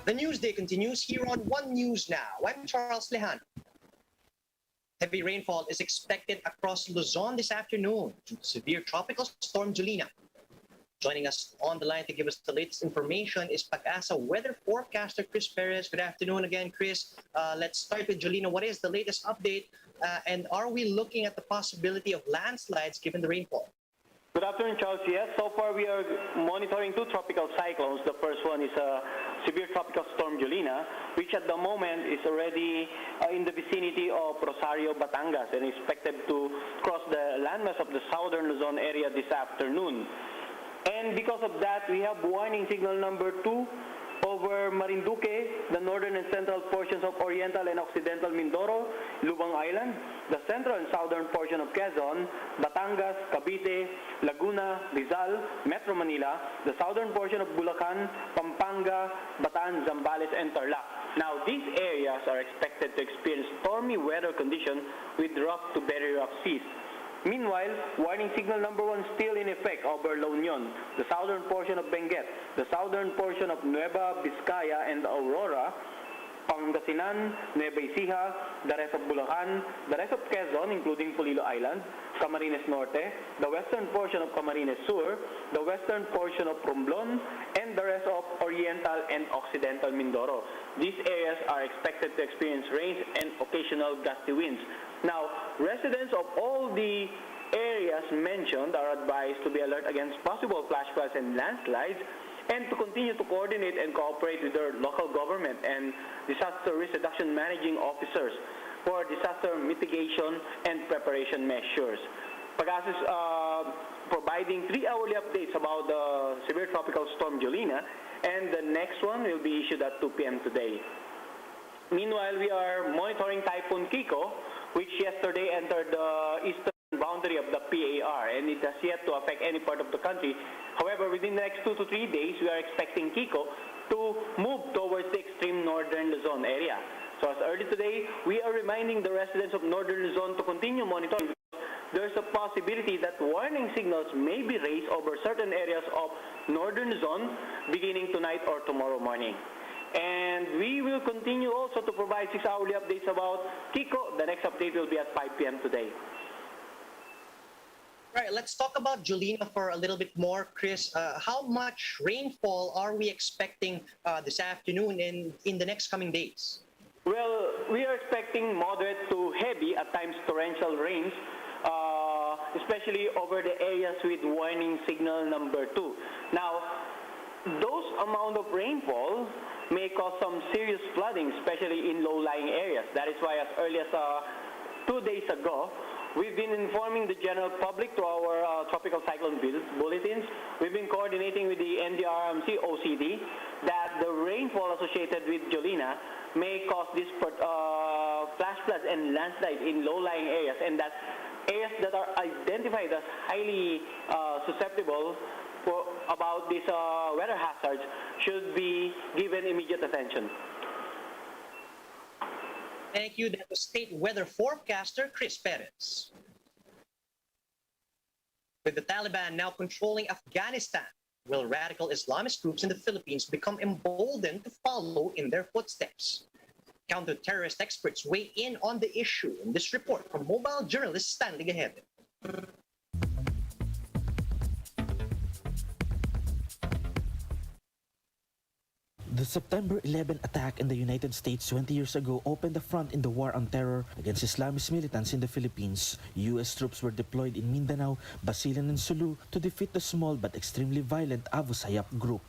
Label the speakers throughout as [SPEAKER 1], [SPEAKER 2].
[SPEAKER 1] The news day continues here on One News Now. I'm Charles Lejano. Heavy rainfall is expected across Luzon this afternoon due to severe tropical storm Julina. Joining us on the line to give us the latest information is Pag-asa weather forecaster Chris Perez. Good afternoon again, Chris. Let's start with Julina. What is the latest update? And are we looking at the possibility of landslides given the rainfall?
[SPEAKER 2] Good afternoon, Charles. Yes, so far we are monitoring two tropical cyclones. The first one is a severe tropical storm Julina, which at the moment is already in the vicinity of Rosario, Batangas, and expected to cross the landmass of the southern Luzon area this afternoon. And because of that, we have warning signal number 2 over Marinduque, the northern and central portions of Oriental and Occidental Mindoro, Lubang Island, the central and southern portion of Quezon, Batangas, Cavite, Laguna, Rizal, Metro Manila, the southern portion of Bulacan, Pampanga, Bataan, Zambales, and Tarlac. Now, these areas are expected to experience stormy weather conditions with rough to very rough seas. Meanwhile, warning signal number 1 still in effect over La Union, the southern portion of Benguet, the southern portion of Nueva Vizcaya and Aurora, Pangasinan, Nueva Ecija, the rest of Bulacan, the rest of Quezon, including Polillo Island, Camarines Norte, the western portion of Camarines Sur, the western portion of Romblon, and the rest of Oriental and Occidental Mindoro. These areas are expected to experience rains and occasional gusty winds. Now, residents of all the areas mentioned are advised to be alert against possible flash floods and landslides, and to continue to coordinate and cooperate with their local government and disaster risk reduction managing officers for disaster mitigation and preparation measures. Pag-asa is providing 3-hourly updates about the severe tropical storm Julina, and the next one will be issued at 2 p.m. today. Meanwhile, we are monitoring Typhoon Kiko, which yesterday entered the eastern boundary of the PAR, and it has yet to affect any part of the country. However, within the next 2 to 3 days, we are expecting Kiko to move towards the extreme northern Luzon area. So as early today, we are reminding the residents of northern Luzon to continue monitoring. There's a possibility that warning signals may be raised over certain areas of northern Luzon beginning tonight or tomorrow morning. And we will continue also to provide 6-hourly updates about Kiko. The next update will be at 5 p.m. today.
[SPEAKER 1] Right, let's talk about Julina for a little bit more, Chris. How much rainfall are we expecting this afternoon and in the next coming days?
[SPEAKER 2] Well, we are expecting moderate to heavy, at times torrential rains, especially over the areas with warning signal number 2. Now, those amount of rainfall may cause some serious flooding, especially in low-lying areas. That is why as early as 2 days ago, we've been informing the general public through our tropical cyclone bulletins. We've been coordinating with the NDRRMC OCD that the rainfall associated with Julina may cause this flash floods and landslides in low-lying areas, and that areas that are identified as highly susceptible about these weather hazards should be given immediate attention.
[SPEAKER 1] Thank you. That was state weather forecaster Chris Perez. With the Taliban now controlling Afghanistan, will radical Islamist groups in the Philippines become emboldened to follow in their footsteps? Counter-terrorist experts weigh in on the issue in this report from mobile journalist Stanley Gahebe.
[SPEAKER 3] The September 11 attack in the United States 20 years ago opened the front in the war on terror against Islamist militants in the Philippines. U.S. troops were deployed in Mindanao, Basilan, and Sulu to defeat the small but extremely violent Abu Sayyaf group.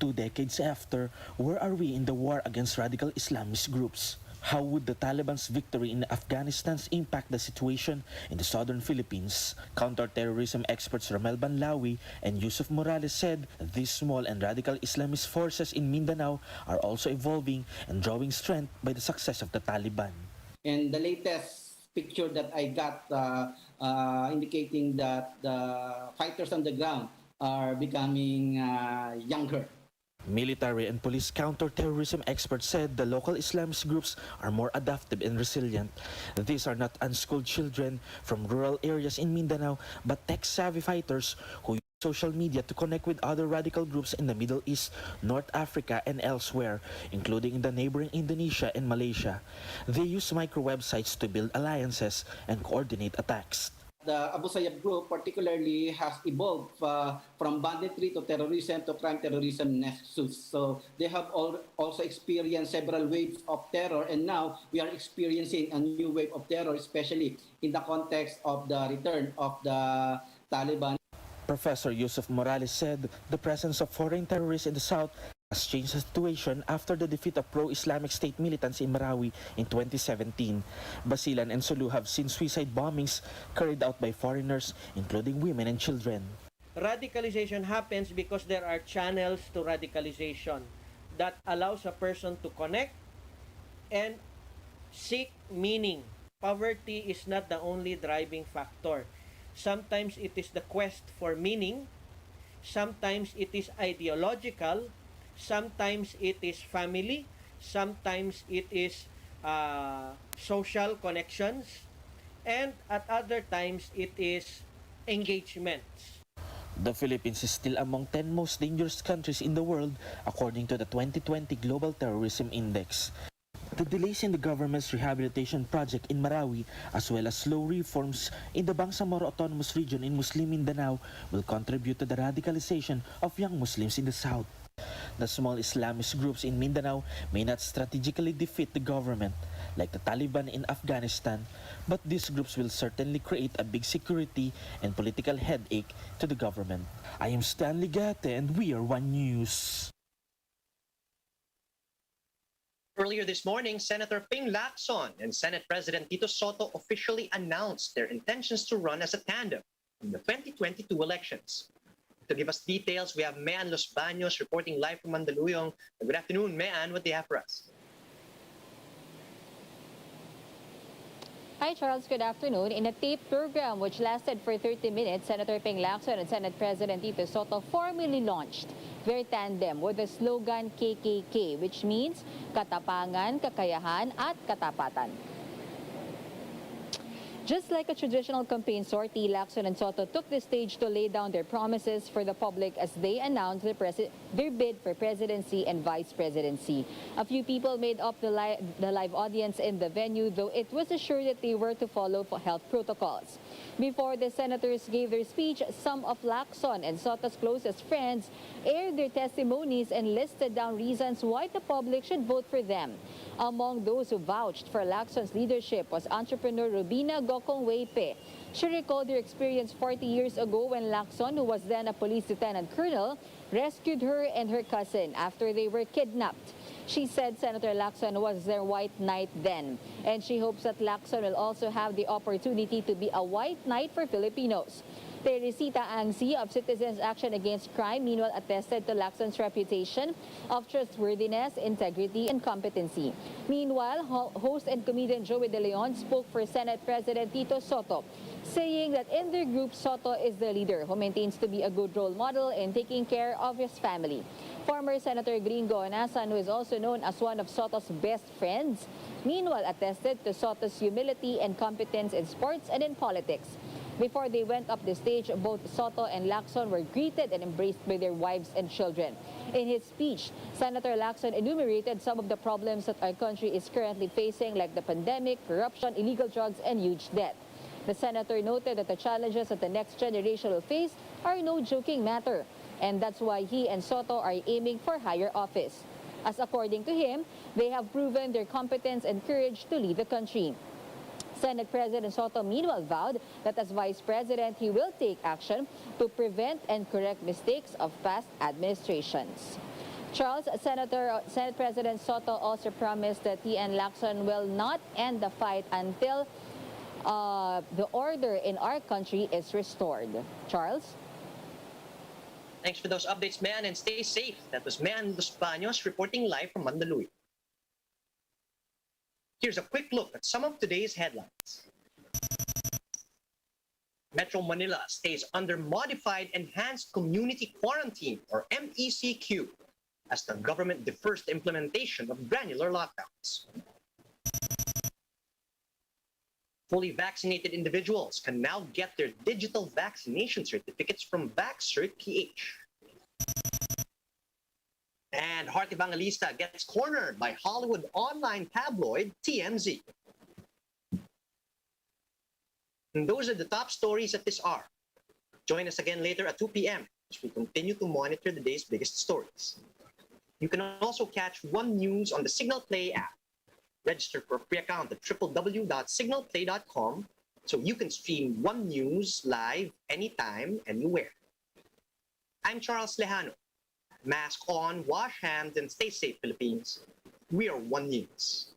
[SPEAKER 3] 2 decades after, where are we in the war against radical Islamist groups? How would the Taliban's victory in Afghanistan impact the situation in the southern Philippines? Counter-terrorism experts Ramel Banlawi and Yusuf Morales said these small and radical Islamist forces in Mindanao are also evolving and drawing strength by the success of the Taliban.
[SPEAKER 4] And the latest picture that I got indicating that the fighters on the ground are becoming younger.
[SPEAKER 3] Military and police counter-terrorism experts said the local Islamist groups are more adaptive and resilient. These are not unschooled children from rural areas in Mindanao, but tech-savvy fighters who use social media to connect with other radical groups in the Middle East, North Africa, and elsewhere, including in the neighboring Indonesia and Malaysia. They use micro-websites to build alliances and coordinate attacks.
[SPEAKER 4] The Abu Sayyaf group particularly has evolved from banditry to terrorism to crime terrorism nexus. So they have also experienced several waves of terror, and now we are experiencing a new wave of terror, especially in the context of the return of the Taliban.
[SPEAKER 3] Professor Yusuf Morales said the presence of foreign terrorists in the south has changed the situation after the defeat of pro-Islamic State militants in Marawi in 2017. Basilan and Sulu have seen suicide bombings carried out by foreigners, including women and children.
[SPEAKER 5] Radicalization happens because there are channels to radicalization that allows a person to connect and seek meaning. Poverty is not the only driving factor. Sometimes it is the quest for meaning, sometimes it is ideological, sometimes it is family, sometimes it is social connections, and at other times it is engagements.
[SPEAKER 3] The Philippines is still among 10 most dangerous countries in the world according to the 2020 Global Terrorism Index. The delays in the government's rehabilitation project in Marawi, as well as slow reforms in the Bangsamoro Autonomous Region in Muslim Mindanao, will contribute to the radicalization of young Muslims in the south. The small Islamist groups in Mindanao may not strategically defeat the government, like the Taliban in Afghanistan, but these groups will certainly create a big security and political headache to the government. I am Stanley Gate, and we are One News.
[SPEAKER 1] Earlier this morning, Senator Ping Lacson and Senate President Tito Soto officially announced their intentions to run as a tandem in the 2022 elections. To give us details, we have Mean Los Baños reporting live from Mandaluyong. Good afternoon, Mean. What do you have for us?
[SPEAKER 6] Hi, Charles. Good afternoon. In a taped program which lasted for 30 minutes, Senator Ping Lacson and Senate President Tito Soto formally launched their tandem with the slogan KKK, which means Katapangan, Kakayahan, at Katapatan. Just like a traditional campaign sortie, Lacson and Soto took the stage to lay down their promises for the public as they announced their bid for presidency and vice presidency. A few people made up the live audience in the venue, though it was assured that they were to follow health protocols. Before the senators gave their speech, some of Lacson and Soto's closest friends aired their testimonies and listed down reasons why the public should vote for them. Among those who vouched for Lacson's leadership was entrepreneur Rubina Gokong Weipe. She recalled her experience 40 years ago when Lacson, who was then a police lieutenant colonel, rescued her and her cousin after they were kidnapped. She said Senator Lacson was their white knight then, and she hopes that Lacson will also have the opportunity to be a white knight for Filipinos. Teresita Angsi of Citizens Action Against Crime meanwhile attested to Lacson's reputation of trustworthiness, integrity, and competency. Meanwhile, host and comedian Joey De Leon spoke for Senate President Tito Soto, saying that in their group, Soto is the leader who maintains to be a good role model in taking care of his family. Former Senator Gringo Anasan, who is also known as one of Soto's best friends, meanwhile attested to Soto's humility and competence in sports and in politics. Before they went up the stage, both Soto and Lacson were greeted and embraced by their wives and children. In his speech, Senator Lacson enumerated some of the problems that our country is currently facing, like the pandemic, corruption, illegal drugs, and huge debt. The senator noted that the challenges that the next generation will face are no joking matter, and that's why he and Soto are aiming for higher office. As according to him, they have proven their competence and courage to lead the country. Senate President Soto meanwhile vowed that as Vice President, he will take action to prevent and correct mistakes of past administrations. Charles, Senate President Soto also promised that he and Lacson will not end the fight until the order in our country is restored. Charles?
[SPEAKER 1] Thanks for those updates, Mean, and stay safe. That was Mean Los Baños reporting live from Mandaluyong. Here's a quick look at some of today's headlines. Metro Manila stays under Modified Enhanced Community Quarantine, or MECQ, as the government defers the implementation of granular lockdowns. Fully vaccinated individuals can now get their digital vaccination certificates from VaxCert.ph. And Heart Evangelista gets cornered by Hollywood online tabloid TMZ. And those are the top stories at this hour. Join us again later at 2 p.m. as we continue to monitor the day's biggest stories. You can also catch One News on the Signal Play app. Register for a free account at www.signalplay.com so you can stream One News live anytime, anywhere. I'm Charles Lejano. Mask on, wash hands, and stay safe, Philippines. We are One News.